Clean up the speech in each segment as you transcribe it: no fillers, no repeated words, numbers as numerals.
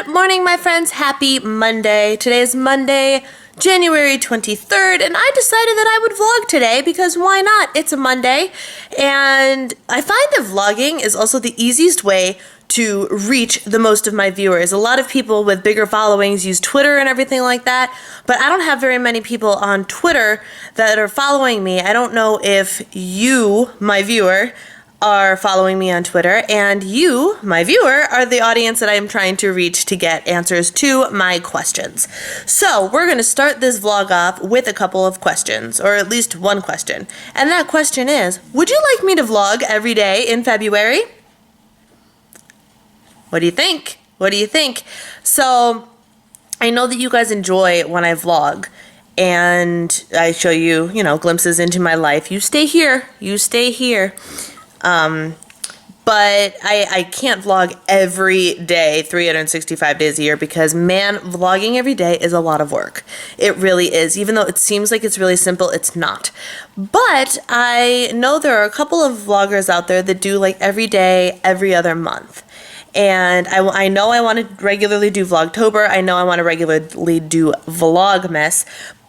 Good morning, my friends. Happy Monday. Today is Monday, January 23rd, and I decided that I would vlog today because why not? It's a Monday, and I find that vlogging is also the easiest way to reach the most of my viewers. A lot of people with bigger followings use Twitter and everything like that, but I don't have very many people on Twitter that are following me. I don't know if you, my viewer, are following me on Twitter, and you, my viewer, are the audience that I am trying to reach to get answers to my questions. So we're going to start this vlog off with a couple of questions, or at least one question. And that question is, would you like me to vlog every day in February? What do you think? What do you think? So I know that you guys enjoy when I vlog and I show you, glimpses into my life. You stay here. You stay here. But I can't vlog every day, 365 days a year, because man, vlogging every day is a lot of work. It really is. Even though it seems like it's really simple, it's not. But I know there are a couple of vloggers out there that do like every day, every other month. And I know I want to regularly do Vlogtober. I know I want to regularly do Vlogmas.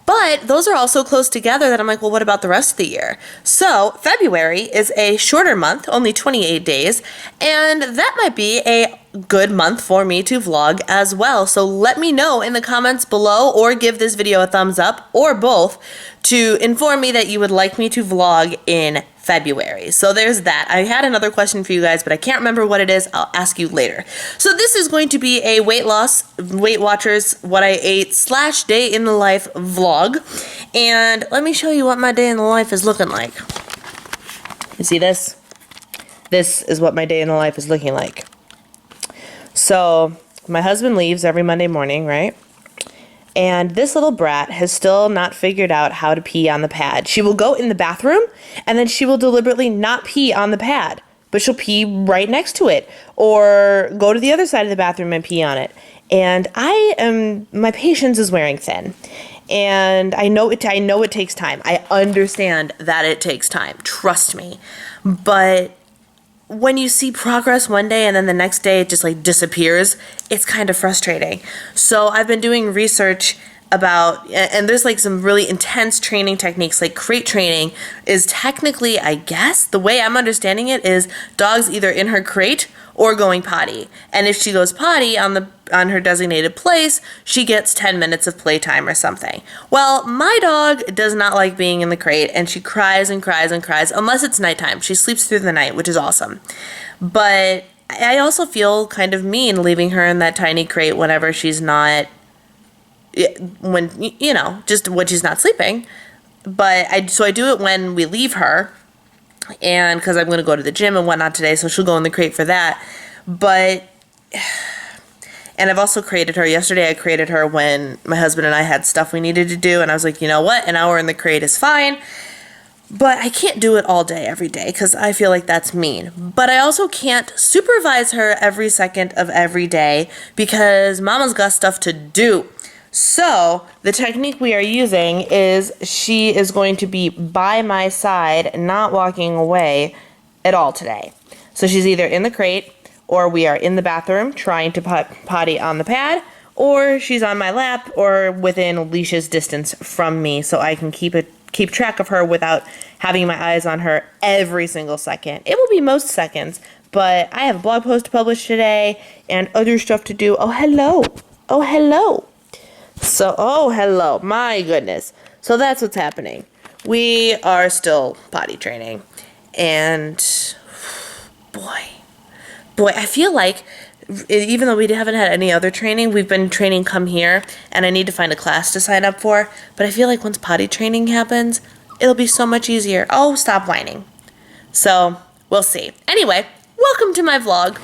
But those are all so close together that I'm like, well, what about the rest of the year? So February is a shorter month, only 28 days, and that might be a good month for me to vlog as well. So let me know in the comments below, or give this video a thumbs up, or both, to inform me that you would like me to vlog in February. So there's that. I had another question for you guys, but I can't remember what it is. I'll ask you later. So this is going to be a Weight Watchers What I Ate / Day in the Life vlog. And let me show you what my day in the life is looking like. You see this? This is what my day in the life is looking like. So my husband leaves every Monday morning, right? And this little brat has still not figured out how to pee on the pad. She will go in the bathroom, and then she will deliberately not pee on the pad, but she'll pee right next to it, or go to the other side of the bathroom and pee on it. And my patience is wearing thin. And I know it takes time. I understand that it takes time. Trust me. But when you see progress one day and then the next day it just like disappears, it's kind of frustrating. So I've been doing research about, and there's like some really intense training techniques, like crate training is technically, I guess, the way I'm understanding it is dogs either in her crate or going potty. And if she goes potty on her designated place, she gets 10 minutes of playtime or something. Well, my dog does not like being in the crate, and she cries and cries and cries unless it's nighttime. She sleeps through the night, which is awesome. But I also feel kind of mean leaving her in that tiny crate whenever she's not, just when she's not sleeping. But so I do it when we leave her, and because I'm going to go to the gym and whatnot today, so she'll go in the crate for that. And I've also created her. Yesterday I created her when my husband and I had stuff we needed to do, and I was like, you know what, an hour in the crate is fine. But I can't do it all day, every day, because I feel like that's mean. But I also can't supervise her every second of every day, because mama's got stuff to do. So the technique we are using is she is going to be by my side, not walking away at all today. So she's either in the crate, or we are in the bathroom trying to potty on the pad, or she's on my lap or within leash's distance from me, so I can keep track of her without having my eyes on her every single second. It will be most seconds, but I have a blog post to publish today and other stuff to do. Oh, hello. Oh, hello. So, oh, hello. My goodness. So that's what's happening. We are still potty training. And boy, I feel like even though we haven't had any other training, we've been training Come Here, and I need to find a class to sign up for. But I feel like once potty training happens, it'll be so much easier. Oh, stop whining. So, we'll see. Anyway, welcome to my vlog.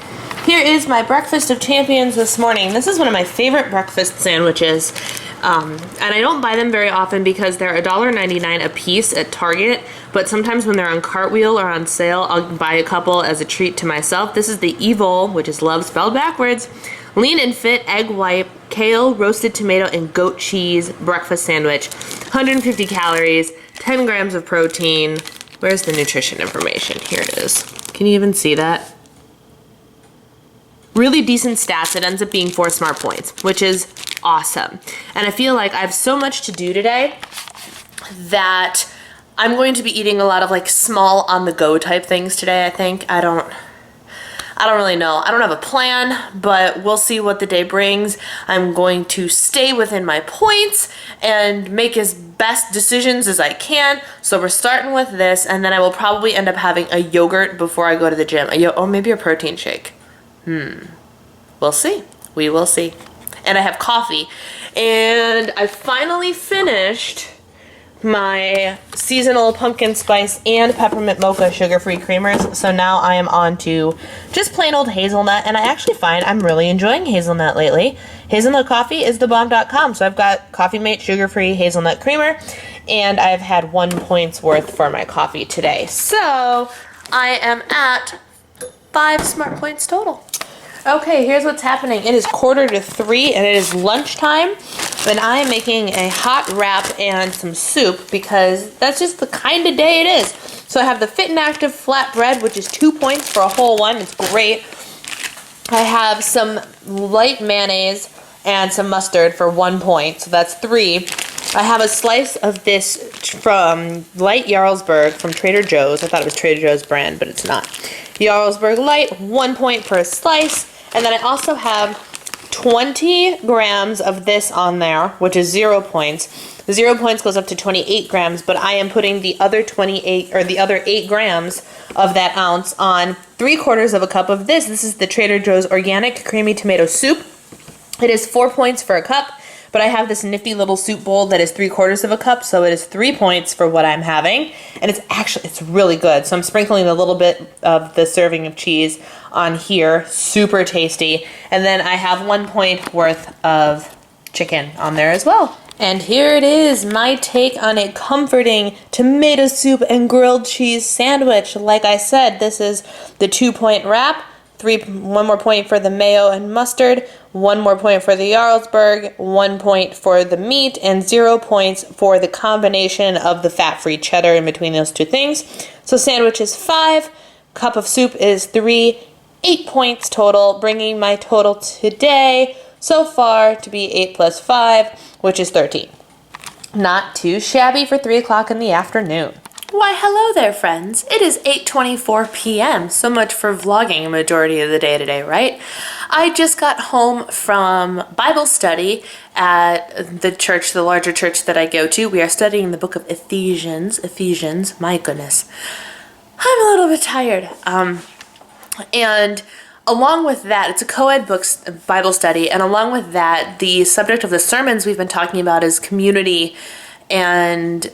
Here is my breakfast of champions this morning. This is one of my favorite breakfast sandwiches. And I don't buy them very often because they're $1.99 a piece at Target, but sometimes when they're on Cartwheel or on sale, I'll buy a couple as a treat to myself. This is the Evil, which is love spelled backwards, Lean and Fit Egg White, Kale, Roasted Tomato, and Goat Cheese breakfast sandwich. 150 calories, 10 grams of protein. Where's the nutrition information? Here it is. Can you even see that? really decent stats. It ends up being 4 smart points, which is awesome. And I feel like I have so much to do today that I'm going to be eating a lot of like small on the go type things today, I think. I don't really know. I don't have a plan, but we'll see what the day brings. I'm going to stay within my points and make as best decisions as I can. So we're starting with this, and then I will probably end up having a yogurt before I go to the gym. Or maybe a protein shake. We'll see. We will see. And I have coffee. And I finally finished my seasonal pumpkin spice and peppermint mocha sugar-free creamers. So now I am on to just plain old hazelnut, and I actually find I'm really enjoying hazelnut lately. Hazelnut coffee is thebomb.com. So I've got Coffee Mate sugar-free hazelnut creamer, and I've had 1 point's worth for my coffee today. So I am at 5 smart points total. Okay, here's what's happening. It is 2:45 and it is lunchtime, and I am making a hot wrap and some soup because that's just the kind of day it is. So I have the Fit and Active flatbread, which is 2 points for a whole one. It's great. I have some light mayonnaise and some mustard for 1 point, so that's 3. I have a slice of this from Light Jarlsberg from Trader Joe's. I thought it was Trader Joe's brand, but it's not. Jarlsberg Light, 1 point per slice. And then I also have 20 grams of this on there, which is 0 points. 0 points goes up to 28 grams, but I am putting the other 8 grams of that ounce on 3/4 of a cup of this. This is the Trader Joe's Organic Creamy Tomato Soup. It is 4 points for a cup, but I have this nifty little soup bowl that is 3/4 of a cup, so it is 3 points for what I'm having. And it's really good. So I'm sprinkling a little bit of the serving of cheese on here. Super tasty. And then I have 1 point worth of chicken on there as well. And here it is, my take on a comforting tomato soup and grilled cheese sandwich. Like I said, this is the 2 point wrap. 1 more point for the mayo and mustard, 1 more point for the Jarlsberg, 1 point for the meat, and 0 points for the combination of the fat-free cheddar in between those two things. So sandwich is 5, cup of soup is 3, 8 points total, bringing my total today so far to be 8 plus 5, which is 13. Not too shabby for 3 o'clock in the afternoon. Why, hello there, friends. It is 8:24 p.m. So much for vlogging a majority of the day today, right? I just got home from Bible study at the church, the larger church that I go to. We are studying the book of Ephesians. My goodness. I'm a little bit tired. And along with that, it's a co-ed Bible study, and along with that, the subject of the sermons we've been talking about is community and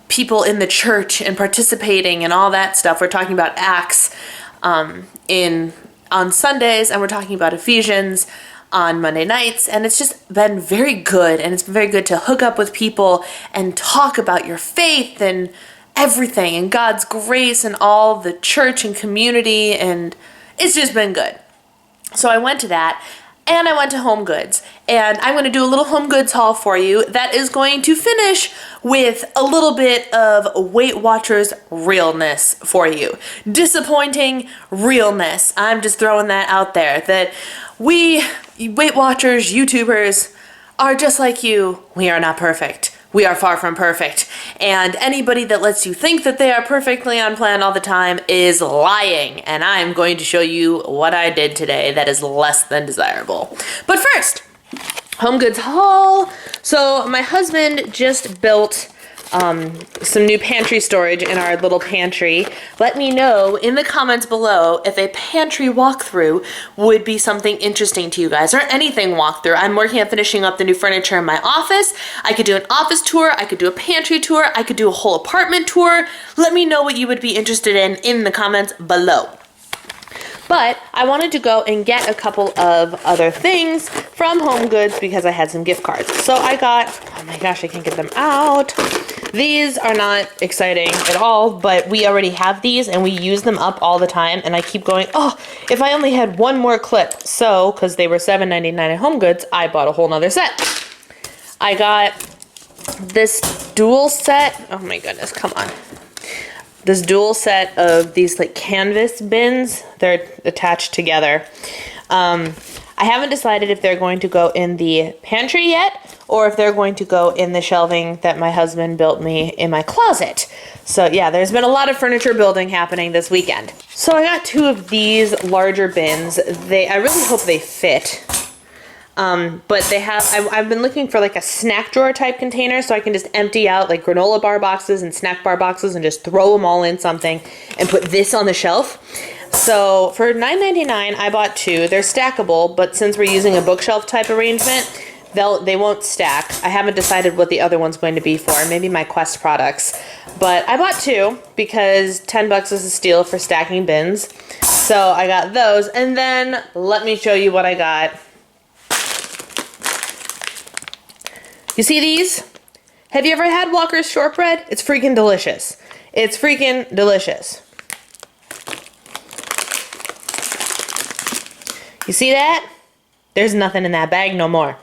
people in the church and participating and all that stuff. We're talking about Acts on Sundays, and we're talking about Ephesians on Monday nights, and it's just been very good, and it's been very good to hook up with people and talk about your faith and everything and God's grace and all the church and community, and it's just been good. So I went to that, and I went to Home Goods, and I'm going to do a little Home Goods haul for you that is going to finish with a little bit of Weight Watchers realness for you. Disappointing realness. I'm just throwing that out there, that we, Weight Watchers, YouTubers, are just like you. We are not perfect. We are far from perfect. And anybody that lets you think that they are perfectly on plan all the time is lying. And I'm going to show you what I did today that is less than desirable. But first, Home Goods haul. So my husband just built some new pantry storage in our little pantry. Let me know in the comments below if a pantry walkthrough would be something interesting to you guys, or anything walkthrough. I'm working on finishing up the new furniture in my office. I could do an office tour, I could do a pantry tour, I could do a whole apartment tour. Let me know what you would be interested in the comments below. But I wanted to go and get a couple of other things from Home Goods because I had some gift cards. So I got, oh my gosh, I can't get them out. These are not exciting at all, but we already have these and we use them up all the time. And I keep going, oh, if I only had one more clip. So, because they were $7.99 at Home Goods, I bought a whole nother set. I got this dual set. Oh my goodness, come on. This dual set of these like canvas bins. They're attached together. I haven't decided if they're going to go in the pantry yet or if they're going to go in the shelving that my husband built me in my closet. So yeah, there's been a lot of furniture building happening this weekend. So I got 2 of these larger bins. I really hope they fit. But they have, I've been looking for like a snack drawer type container so I can just empty out like granola bar boxes and snack bar boxes and just throw them all in something and put this on the shelf. So for $9.99, I bought 2. They're stackable, but since we're using a bookshelf type arrangement, they won't stack. I haven't decided what the other one's going to be for, maybe my Quest products. But I bought 2 because $10 is a steal for stacking bins. So I got those, and then let me show you what I got. You see these? Have you ever had Walker's shortbread? It's freaking delicious. It's freaking delicious. You see that? There's nothing in that bag no more.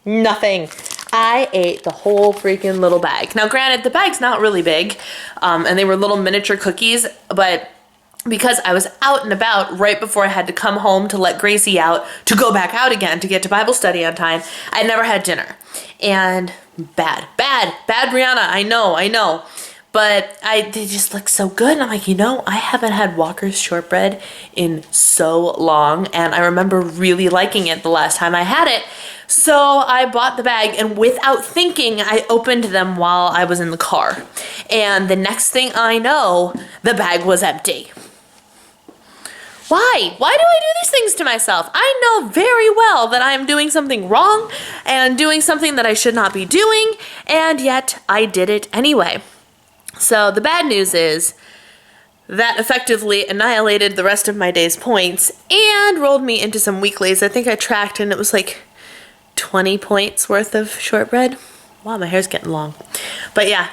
Nothing. I ate the whole freaking little bag. Now granted, the bag's not really big, and they were little miniature cookies, but because I was out and about right before I had to come home to let Gracie out to go back out again to get to Bible study on time, I never had dinner. And bad Brianna, I know. But they just look so good. And I'm like, I haven't had Walker's shortbread in so long. And I remember really liking it the last time I had it. So I bought the bag, and without thinking, I opened them while I was in the car. And the next thing I know, the bag was empty. Why? Why do I do these things to myself? I know very well that I am doing something wrong and doing something that I should not be doing, and yet I did it anyway. So the bad news is that effectively annihilated the rest of my day's points and rolled me into some weeklies. I think I tracked and it was like 20 points worth of shortbread. Wow, my hair's getting long. But yeah,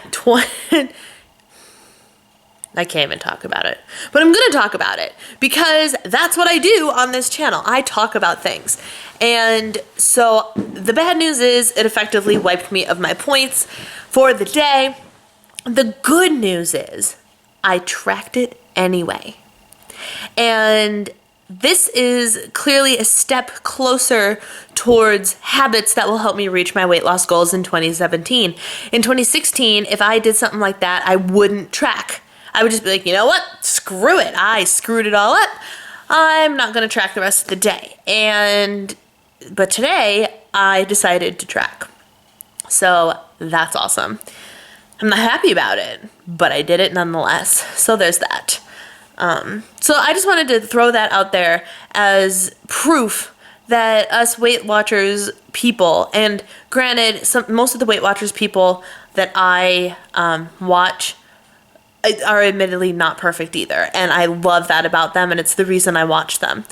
I can't even talk about it. But I'm going to talk about it because that's what I do on this channel. I talk about things. And so the bad news is it effectively wiped me of my points for the day. The good news is I tracked it anyway. And this is clearly a step closer towards habits that will help me reach my weight loss goals in 2017. In 2016, if I did something like that, I wouldn't track. I would just be like, you know what? Screw it. I screwed it all up. I'm not going to track the rest of the day. But today, I decided to track. So that's awesome. I'm not happy about it, but I did it nonetheless. So there's that. So I just wanted to throw that out there as proof that us Weight Watchers people, and granted, most of the Weight Watchers people that I watch are admittedly not perfect either, and I love that about them, and it's the reason I watch them.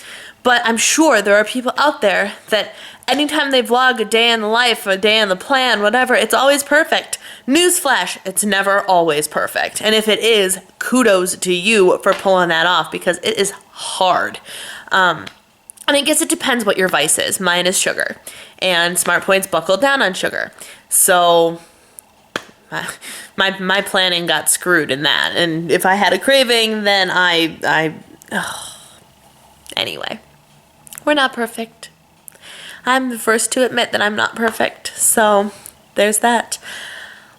But I'm sure there are people out there that anytime they vlog a day in the life, a day in the plan, whatever, it's always perfect. Newsflash, it's never always perfect. And if it is, kudos to you for pulling that off because it is hard. And I guess it depends what your vice is. Mine is sugar. And Smart Points buckled down on sugar. So my planning got screwed in that. And if I had a craving, then anyway, we're not perfect. I'm the first to admit that I'm not perfect. So there's that.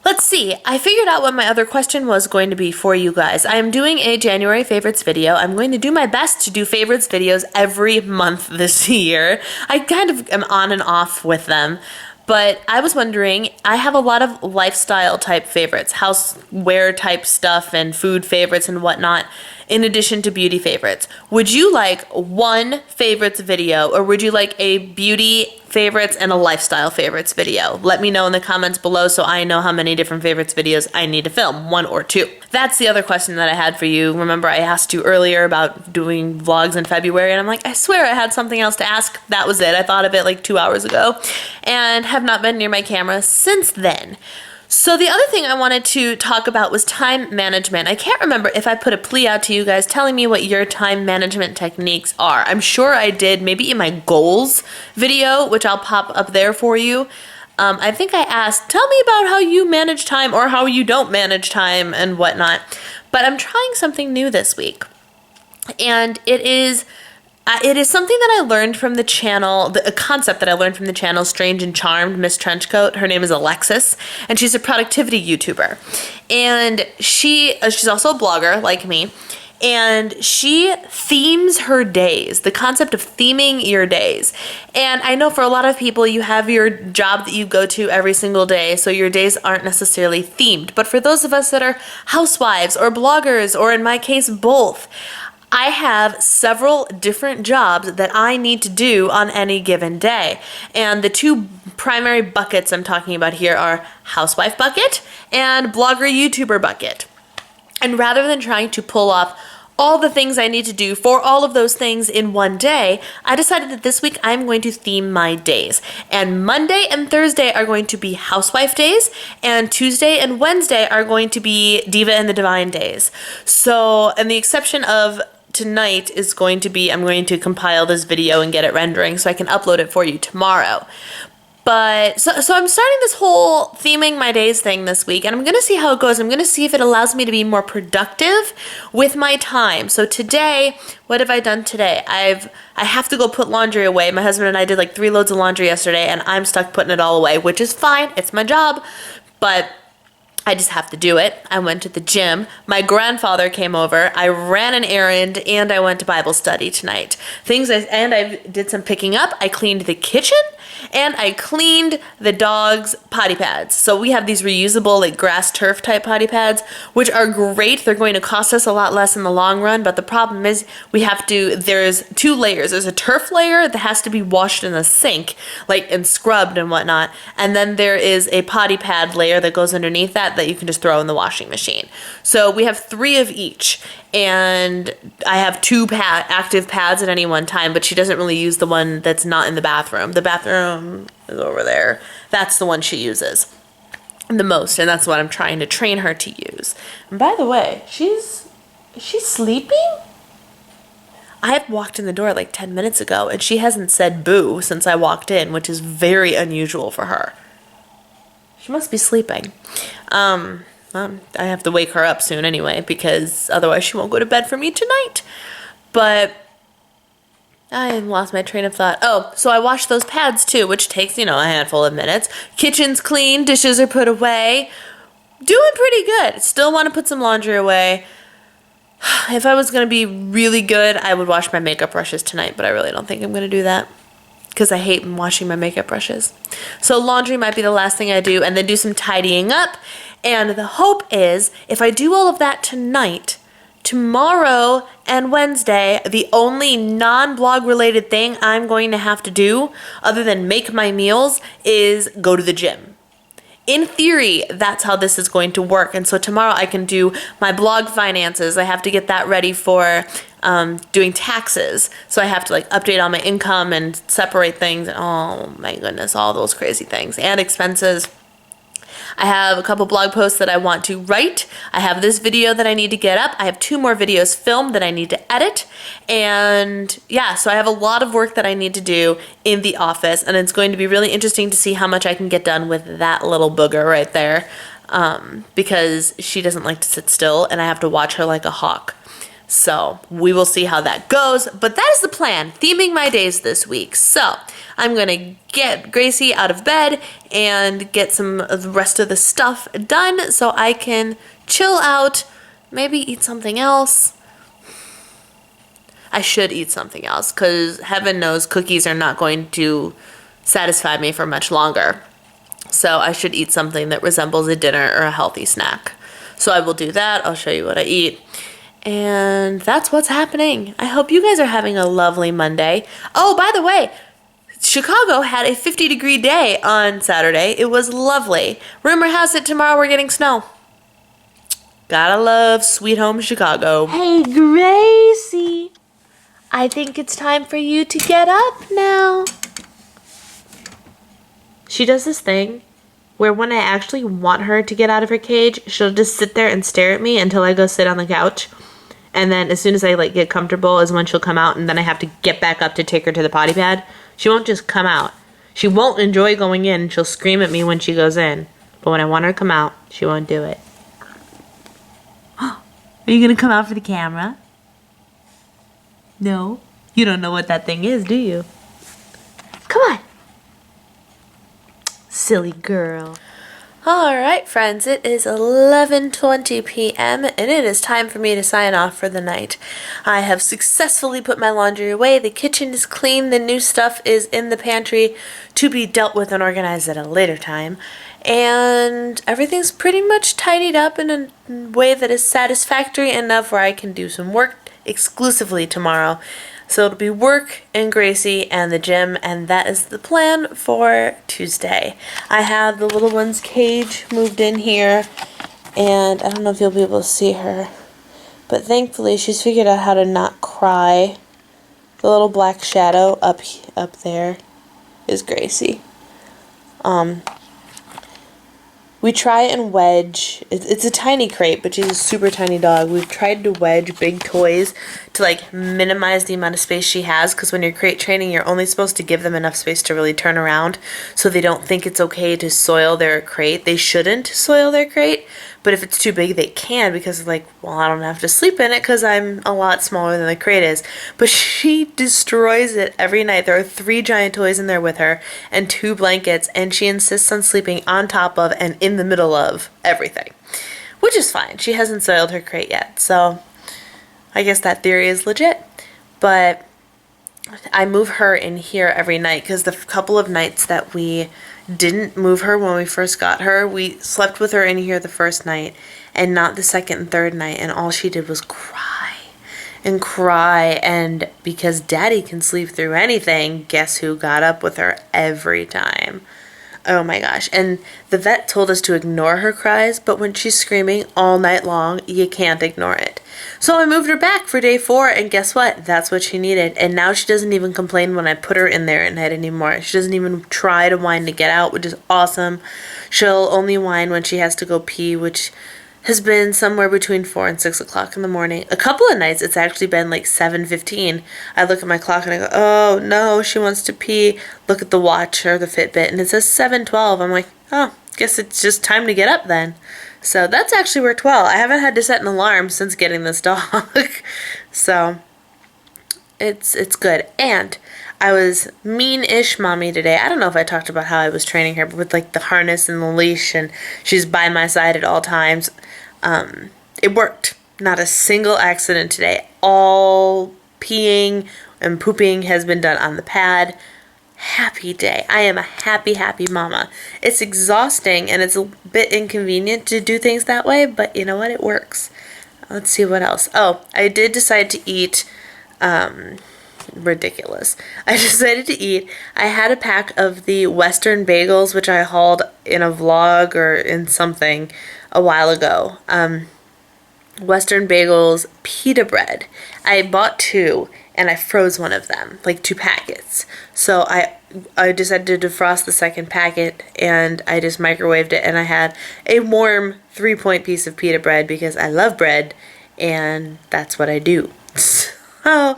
Let's see. I figured out what my other question was going to be for you guys. I am doing a January favorites video. I'm going to do my best to do favorites videos every month this year. I kind of am on and off with them. But I was wondering, I have a lot of lifestyle type favorites, houseware type stuff and food favorites and whatnot, in addition to beauty favorites. Would you like one favorites video, or would you like a beauty favorites and a lifestyle favorites video? Let me know in the comments below so I know how many different favorites videos I need to film, 1 or 2. That's the other question that I had for you. Remember I asked you earlier about doing vlogs in February, and I'm like, I swear I had something else to ask. That was it. I thought of it like 2 hours ago and have not been near my camera since then. So the other thing I wanted to talk about was time management. I can't remember if I put a plea out to you guys telling me what your time management techniques are. I'm sure I did, maybe in my goals video, which I'll pop up there for you. I think I asked, tell me about how you manage time or how you don't manage time and whatnot. But I'm trying something new this week. And it is It is something that I learned from the channel, a concept that I learned from the channel Strange and Charmed, Miss Trenchcoat. Her name is Alexis, and she's a productivity YouTuber. And she's also a blogger like me, and she themes her days, the concept of theming your days. And I know for a lot of people, you have your job that you go to every single day, so your days aren't necessarily themed. But for those of us that are housewives or bloggers, or in my case, both, I have several different jobs that I need to do on any given day. And the two primary buckets I'm talking about here are housewife bucket and blogger YouTuber bucket. And rather than trying to pull off all the things I need to do for all of those things in one day, I decided that this week I'm going to theme my days. And Monday and Thursday are going to be housewife days, and Tuesday and Wednesday are going to be Diva and the Divine days. So, and the exception of tonight is going to be, I'm going to compile this video and get it rendering so I can upload it for you tomorrow. But, so I'm starting this whole theming my days thing this week, and I'm going to see how it goes. I'm going to see if it allows me to be more productive with my time. So today, what have I done today? I have to go put laundry away. My husband and I did like 3 loads of laundry yesterday, and I'm stuck putting it all away, which is fine. It's my job. But I just have to do it. I went to the gym. My grandfather came over. I ran an errand, and I went to Bible study tonight. And I did some picking up. I cleaned the kitchen, and I cleaned the dog's potty pads. So we have these reusable like grass turf type potty pads, which are great. They're going to cost us a lot less in the long run, but the problem is there's 2 layers. There's a turf layer that has to be washed in the sink, like, and scrubbed and whatnot. And then there is a potty pad layer that goes underneath that you can just throw in the washing machine. So we have 3 of each, and I have 2 active pads at any one time, but she doesn't really use the one that's not in the bathroom. The bathroom is over there. That's the one she uses the most, and that's what I'm trying to train her to use. And by the way, is she sleeping? I had walked in the door like 10 minutes ago, and she hasn't said boo since I walked in, which is very unusual for her. She must be sleeping. I have to wake her up soon anyway, because otherwise she won't go to bed for me tonight. But I lost my train of thought. Oh, so I washed those pads too, which takes, a handful of minutes. Kitchen's clean, dishes are put away. Doing pretty good. Still want to put some laundry away. If I was going to be really good, I would wash my makeup brushes tonight, but I really don't think I'm going to do that, because I hate washing my makeup brushes. So laundry might be the last thing I do, and then do some tidying up. And the hope is, if I do all of that tonight, tomorrow and Wednesday, the only non-blog related thing I'm going to have to do, other than make my meals, is go to the gym. In theory, that's how this is going to work. And so tomorrow I can do my blog finances. I have to get that ready for doing taxes. So I have to update all my income and separate things. Oh my goodness, all those crazy things and expenses. I have a couple blog posts that I want to write. I have this video that I need to get up. I have 2 more videos filmed that I need to edit. And yeah, so I have a lot of work that I need to do in the office, and it's going to be really interesting to see how much I can get done with that little booger right there, because she doesn't like to sit still, and I have to watch her like a hawk. So we will see how that goes, but that is the plan, theming my days this week. So I'm going to get Gracie out of bed and get some of the rest of the stuff done so I can chill out, maybe eat something else. I should eat something else, because heaven knows cookies are not going to satisfy me for much longer. So I should eat something that resembles a dinner or a healthy snack. So I will do that. I'll show you what I eat. And that's what's happening. I hope you guys are having a lovely Monday. Oh, by the way, Chicago had a 50-degree day on Saturday. It was lovely. Rumor has it tomorrow we're getting snow. Gotta love Sweet Home Chicago. Hey, Gracie. I think it's time for you to get up now. She does this thing where when I actually want her to get out of her cage, she'll just sit there and stare at me until I go sit on the couch. And then as soon as I get comfortable is when she'll come out, and then I have to get back up to take her to the potty pad. She won't just come out. She won't enjoy going in. She'll scream at me when she goes in. But when I want her to come out, she won't do it. Are you going to come out for the camera? No? You don't know what that thing is, do you? Come on. Silly girl. Alright friends, it is 11:20 p.m. and it is time for me to sign off for the night. I have successfully put my laundry away, the kitchen is clean, the new stuff is in the pantry to be dealt with and organized at a later time, and everything's pretty much tidied up in a way that is satisfactory enough where I can do some work exclusively tomorrow. So it'll be work and Gracie and the gym, and that is the plan for Tuesday. I have the little one's cage moved in here, and I don't know if you'll be able to see her, but thankfully she's figured out how to not cry. The little black shadow up there is Gracie. We try and wedge, it's a tiny crate, but she's a super tiny dog. We've tried to wedge big toys to like minimize the amount of space she has, because when you're crate training, you're only supposed to give them enough space to really turn around, so they don't think it's okay to soil their crate. They shouldn't soil their crate, but if it's too big, they can, because like, well, I don't have to sleep in it because I'm a lot smaller than the crate is. But she destroys it every night. There are 3 giant toys in there with her and 2 blankets, and she insists on sleeping on top of and in the middle of everything, which is fine. She hasn't soiled her crate yet, so I guess that theory is legit. But I move her in here every night because the couple of nights that we didn't move her when we first got her, we slept with her in here the first night and not the second and third night, and all she did was cry and cry, and because Daddy can sleep through anything, guess who got up with her every time? Oh my gosh. And the vet told us to ignore her cries, but when she's screaming all night long, you can't ignore it. So I moved her back for day 4, and guess what? That's what she needed. And now she doesn't even complain when I put her in there at night anymore. She doesn't even try to whine to get out, which is awesome. She'll only whine when she has to go pee, which has been somewhere between 4 and 6 o'clock in the morning. A couple of nights it's actually been like 7:15. I look at my clock and I go, oh no, she wants to pee. Look at the watch or the Fitbit and it says 7:12. I'm like, oh, guess it's just time to get up then. So that's actually worked well. I haven't had to set an alarm since getting this dog. So it's good. And I was mean-ish mommy today. I don't know if I talked about how I was training her, but with like the harness and the leash, and she's by my side at all times. It worked. Not a single accident today. All peeing and pooping has been done on the pad. Happy day. I am a happy, happy mama. It's exhausting and it's a bit inconvenient to do things that way, but you know what? It works. Let's see what else. Oh, I did decide to eat, ridiculous. I decided to eat, I had a pack of the Western bagels, which I hauled in a vlog or in something a while ago. Western bagels, pita bread. I bought 2 and I froze one of them, like 2 packets. So I decided to defrost the second packet and I just microwaved it, and I had a warm 3-point piece of pita bread because I love bread and that's what I do. So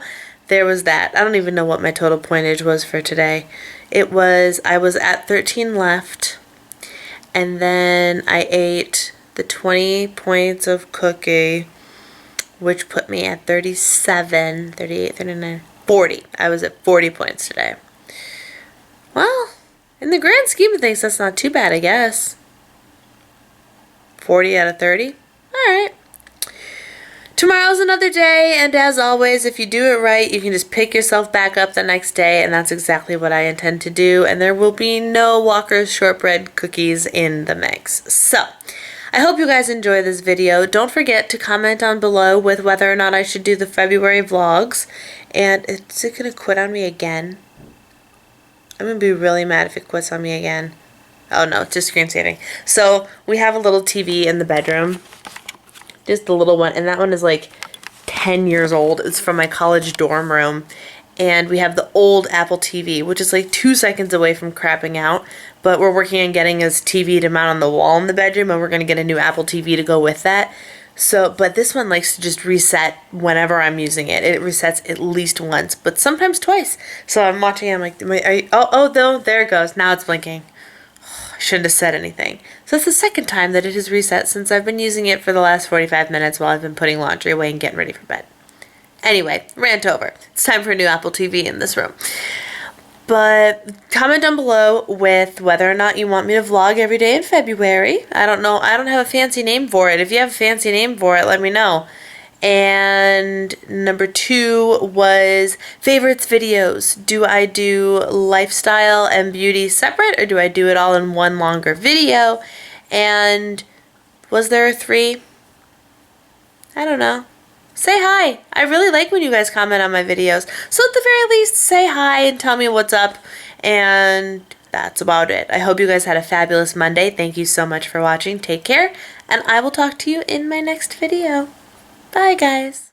there was that. I don't even know what my total pointage was for today. I was at 13 left, and then I ate the 20 points of cookie, which put me at 37, 38, 39, 40. I was at 40 points today. Well, in the grand scheme of things, that's not too bad, I guess. 40 out of 30? Alright. Tomorrow's another day, and as always, if you do it right, you can just pick yourself back up the next day, and that's exactly what I intend to do, and there will be no Walker's shortbread cookies in the mix. So, I hope you guys enjoy this video. Don't forget to comment down below with whether or not I should do the February vlogs, and is it going to quit on me again? I'm going to be really mad if it quits on me again. Oh no, it's just screen saving. So, we have a little TV in the bedroom. Just the little one, and that one is like 10 years old. It's from my college dorm room, and we have the old Apple TV, which is like 2 seconds away from crapping out, but we're working on getting his TV to mount on the wall in the bedroom, and we're going to get a new Apple TV to go with that. So, but this one likes to just reset whenever I'm using it. It resets at least once, but sometimes twice. So I'm watching it, I'm like, no, there it goes. Now it's blinking. I shouldn't have said anything. So it's the second time that it has reset since I've been using it for the last 45 minutes while I've been putting laundry away and getting ready for bed. Anyway, rant over. It's time for a new Apple TV in this room. But comment down below with whether or not you want me to vlog every day in February. I don't know. I don't have a fancy name for it. If you have a fancy name for it, let me know. And number 2 was favorites videos. Do I do lifestyle and beauty separate, or do I do it all in one longer video? And was there a 3? I don't know. Say hi. I really like when you guys comment on my videos. So at the very least, say hi and tell me what's up. And that's about it. I hope you guys had a fabulous Monday. Thank you so much for watching. Take care. And I will talk to you in my next video. Bye, guys.